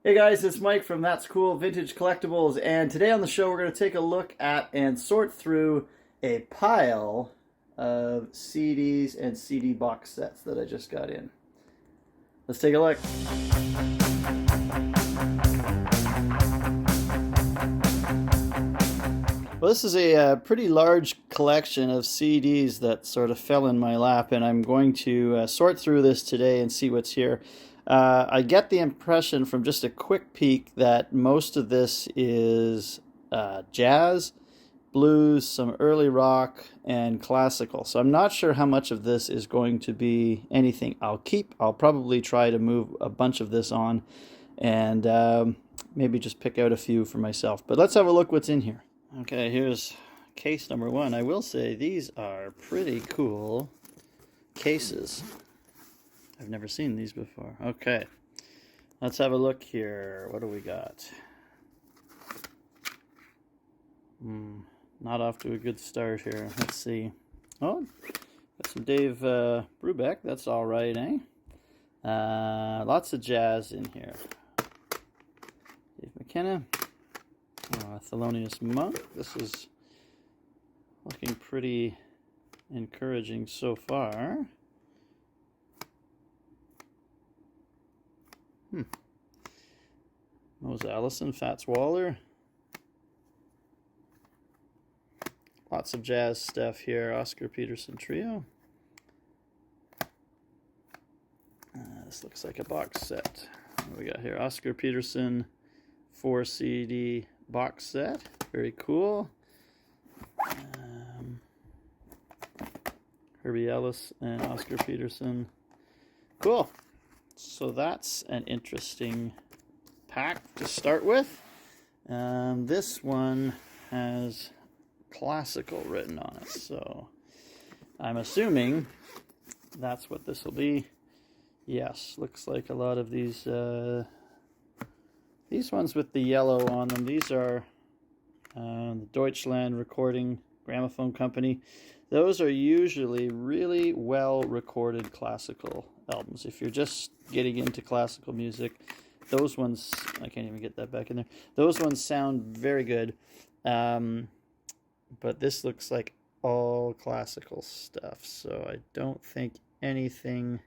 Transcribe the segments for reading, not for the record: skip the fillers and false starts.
Hey guys, it's Mike from That's Cool Vintage Collectibles, and today on the show we're going to take a look at and sort through a pile of CDs and CD box sets that I just got in. Let's take a look. Well, this is a pretty large collection of CDs that sort of fell in my lap, and I'm going to sort through this today and see what's here. I get the impression from just a quick peek that most of this is jazz, blues, some early rock, and classical. So I'm not sure how much of this is going to be anything I'll keep. I'll probably try to move a bunch of this on and maybe just pick out a few for myself. But let's have a look what's in here. Okay, here's case number one. I will say these are pretty cool cases. I've never seen these before. Okay, let's have a look here. What do we got? Not off to a good start here. Let's see. Oh, got some Dave Brubeck. That's all right, eh? Lots of jazz in here. Dave McKenna. Thelonious Monk. This is looking pretty encouraging so far. Mose Allison, Fats Waller. Lots of jazz stuff here. Oscar Peterson Trio. This looks like a box set. What do we got here? Oscar Peterson 4 CD box set. Very cool. Herbie Ellis and Oscar Peterson. Cool. So that's an interesting pack to start with. This one has classical written on it, so I'm assuming that's what this will be. Yes, looks like a lot of these ones with the yellow on them. These are the Deutschland Recording Gramophone Company. Those are usually really well recorded classical albums. If you're just getting into classical music, those ones, I can't even get that back in there. Those ones sound very good. But this looks like all classical stuff. So I don't think anything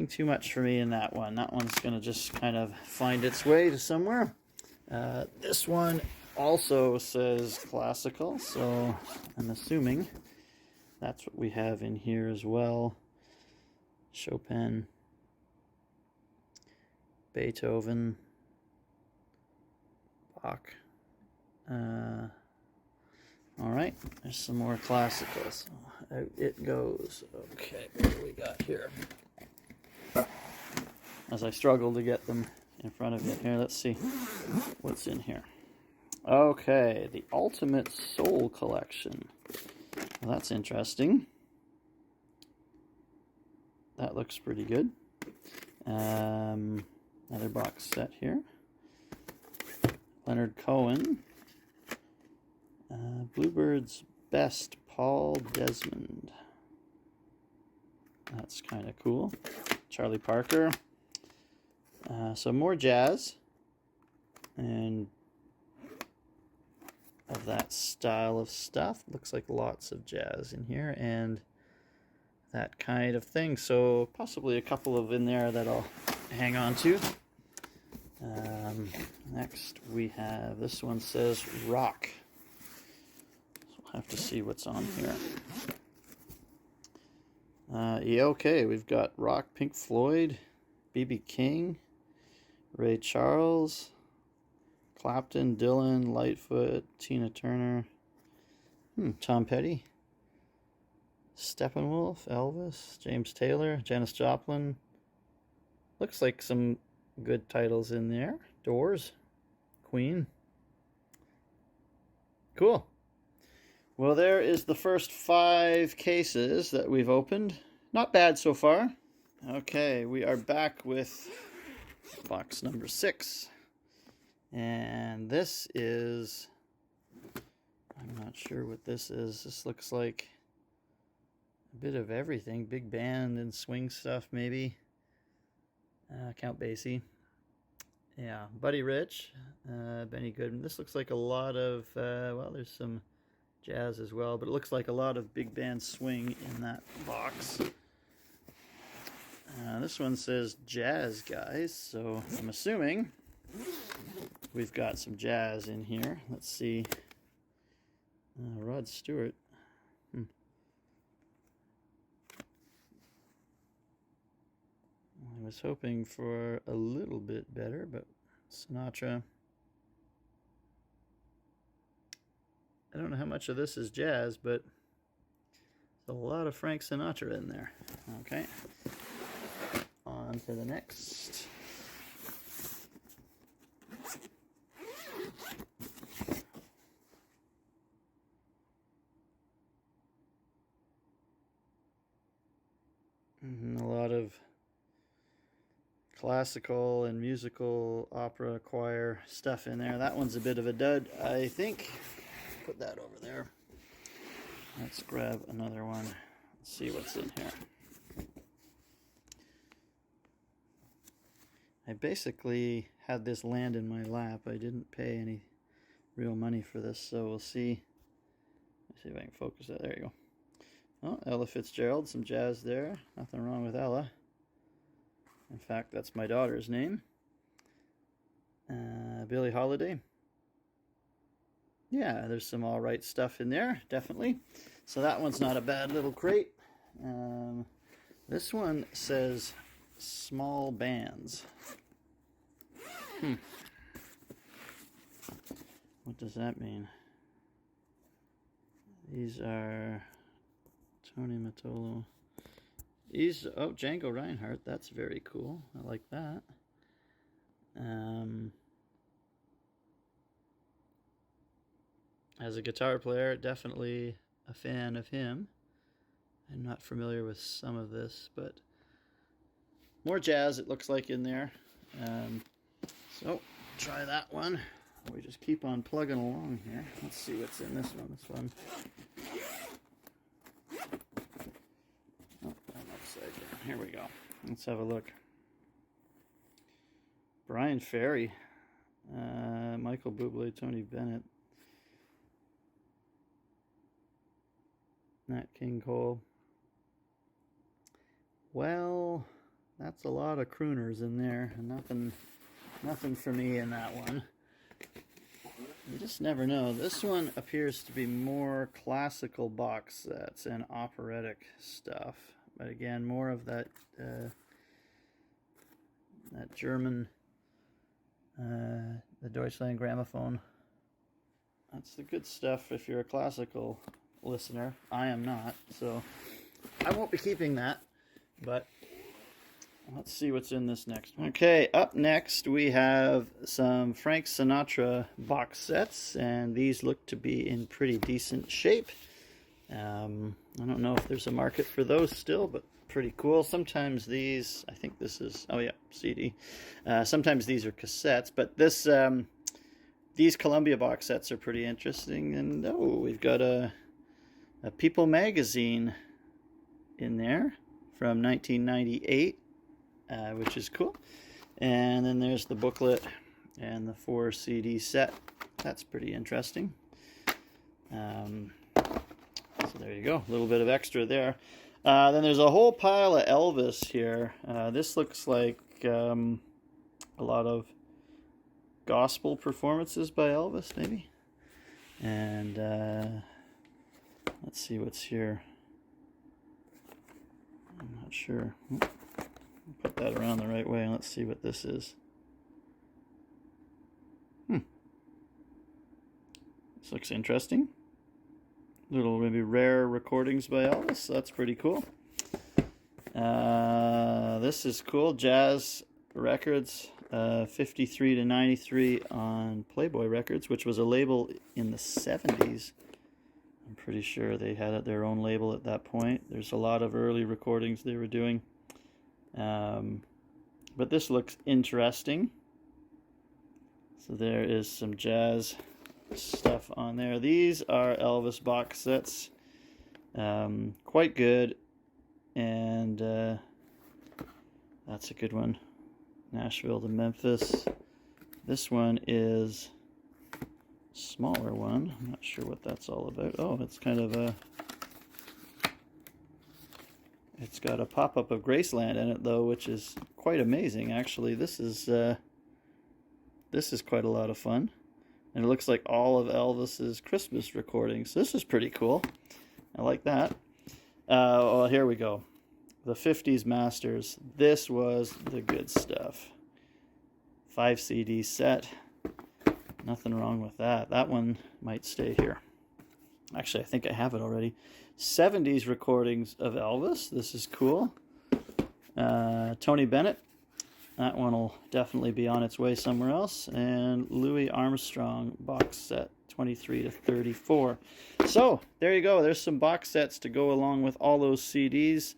too much for me in that one. That one's going to just kind of find its way to somewhere. This one also says classical, so I'm assuming that's what we have in here as well. Chopin, Beethoven, Bach. All right, there's some more classicals. Out it goes. Okay, what do we got here? As I struggle to get them in front of you. Here, let's see what's in here. Okay, the Ultimate Soul Collection. Well, that's interesting. That looks pretty good. Another box set here. Leonard Cohen. Bluebird's Best, Paul Desmond. That's kind of cool. Charlie Parker. So more jazz and of that style of stuff. Looks like lots of jazz in here and that kind of thing. So possibly a couple of in there that I'll hang on to. Next we have, this one says rock. So we'll have to see what's on here. Yeah, okay, we've got rock, Pink Floyd, B.B. King, Ray Charles, Clapton, Dylan, Lightfoot, Tina Turner, Tom Petty, Steppenwolf, Elvis, James Taylor, Janis Joplin. Looks like some good titles in there. Doors, Queen. Cool. Well, there is the first 5 cases that we've opened. Not bad so far. Okay, we are back with box number 6. And this is, I'm not sure what this is. This looks like a bit of everything. Big band and swing stuff, maybe. Count Basie. Yeah, Buddy Rich, Benny Goodman. This looks like a lot of, well, there's some jazz as well, but it looks like a lot of big band swing in that box. This one says jazz, guys, so I'm assuming we've got some jazz in here. Let's see. Rod Stewart. I was hoping for a little bit better, but Sinatra. I don't know how much of this is jazz, but there's a lot of Frank Sinatra in there. Okay. On to the next. A lot of classical and musical opera choir stuff in there. That one's a bit of a dud, I think. Put that over there. Let's grab another one. Let's see what's in here. I basically had this land in my lap. I didn't pay any real money for this, so we'll see. Let's see if I can focus that. There you go. Oh, Ella Fitzgerald, some jazz there. Nothing wrong with Ella. In fact, that's my daughter's name. Billie Holiday. Yeah, there's some all right stuff in there, definitely. So that one's not a bad little crate. This one says small bands. What does that mean? These are Tony Matolo. Oh, Django Reinhardt. That's very cool. I like that. As a guitar player, definitely a fan of him. I'm not familiar with some of this, but more jazz it looks like in there. So try that one. We just keep on plugging along here. Let's see what's in this one. This one. Oh, I'm upside down. Here we go. Let's have a look. Brian Ferry, Michael Bublé, Tony Bennett, Nat King Cole. Well, that's a lot of crooners in there. Nothing for me in that one. You just never know. This one appears to be more classical box sets and operatic stuff. But again, more of that that German, the Deutschland gramophone. That's the good stuff if you're a classical listener. I am not, so I won't be keeping that. But let's see what's in this next one. Okay, up next we have some Frank Sinatra box sets, and these look to be in pretty decent shape. I don't know if there's a market for those still, but pretty cool. Sometimes these, I think this is, oh yeah, CD. Sometimes these are cassettes, but this these Columbia box sets are pretty interesting. And oh, we've got a People magazine in there from 1998. Which is cool. And then there's the booklet and the 4 CD set. That's pretty interesting. So there you go, a little bit of extra there. Then there's a whole pile of Elvis here. This looks like a lot of gospel performances by Elvis, maybe. And let's see what's here. I'm not sure. Put that around the right way and let's see what this is. This looks interesting. Little maybe rare recordings by Elvis. That's pretty cool. This is cool. Jazz Records, 53 to 93 on Playboy Records, which was a label in the 70s. I'm pretty sure they had their own label at that point. There's a lot of early recordings they were doing. But this looks interesting. So there is some jazz stuff on there. These are Elvis box sets. Quite good. And that's a good one. Nashville to Memphis. This one is a smaller one. I'm not sure what that's all about. Oh, it's kind of a... It's got a pop-up of Graceland in it, though, which is quite amazing, actually. This is quite a lot of fun. And it looks like all of Elvis's Christmas recordings. This is pretty cool. I like that. Well, here we go. The 50s Masters. This was the good stuff. 5 CD set. Nothing wrong with that. That one might stay here. Actually, I think I have it already. 70s recordings of Elvis. This is cool. Tony Bennett. That one will definitely be on its way somewhere else. And Louis Armstrong box set, 23 to 34. So, there you go. There's some box sets to go along with all those CDs.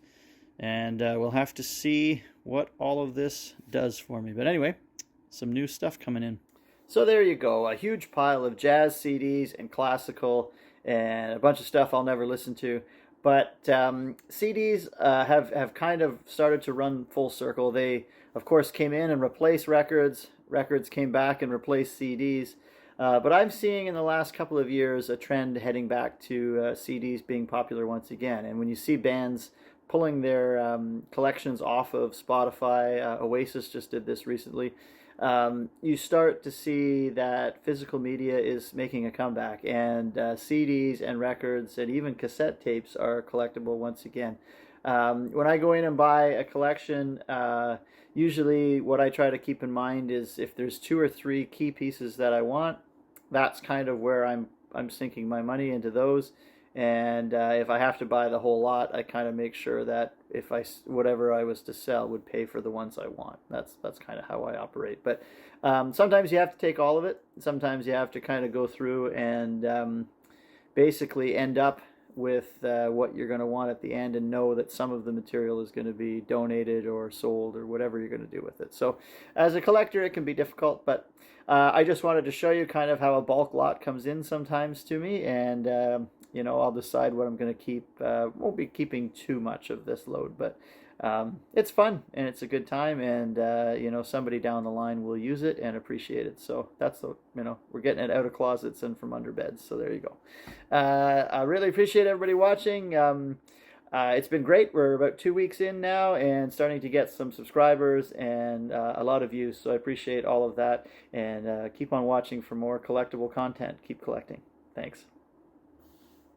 And we'll have to see what all of this does for me. But anyway, some new stuff coming in. So there you go. A huge pile of jazz CDs and classical and a bunch of stuff I'll never listen to. But CDs have kind of started to run full circle. They, of course, came in and replaced records. Records came back and replaced CDs. But I'm seeing in the last couple of years a trend heading back to CDs being popular once again. And when you see bands pulling their collections off of Spotify, Oasis just did this recently, you start to see that physical media is making a comeback, and CDs and records and even cassette tapes are collectible once again. When I go in and buy a collection, usually what I try to keep in mind is if there's 2 or 3 key pieces that I want, that's kind of where I'm sinking my money into those. And if I have to buy the whole lot, I kind of make sure that if whatever I was to sell would pay for the ones I want. That's kind of how I operate. But sometimes you have to take all of it. Sometimes you have to kind of go through and basically end up with what you're going to want at the end, and know that some of the material is going to be donated or sold or whatever you're going to do with it. So as a collector, it can be difficult, but I just wanted to show you kind of how a bulk lot comes in sometimes to me, and you know, I'll decide what I'm going to keep. Won't be keeping too much of this load, but it's fun and it's a good time, and you know, somebody down the line will use it and appreciate it. So that's the, you know, we're getting it out of closets and from under beds. So there you go. I really appreciate everybody watching. It's been great. We're about 2 weeks in now and starting to get some subscribers and a lot of views. So I appreciate all of that, and keep on watching for more collectible content. Keep collecting. Thanks.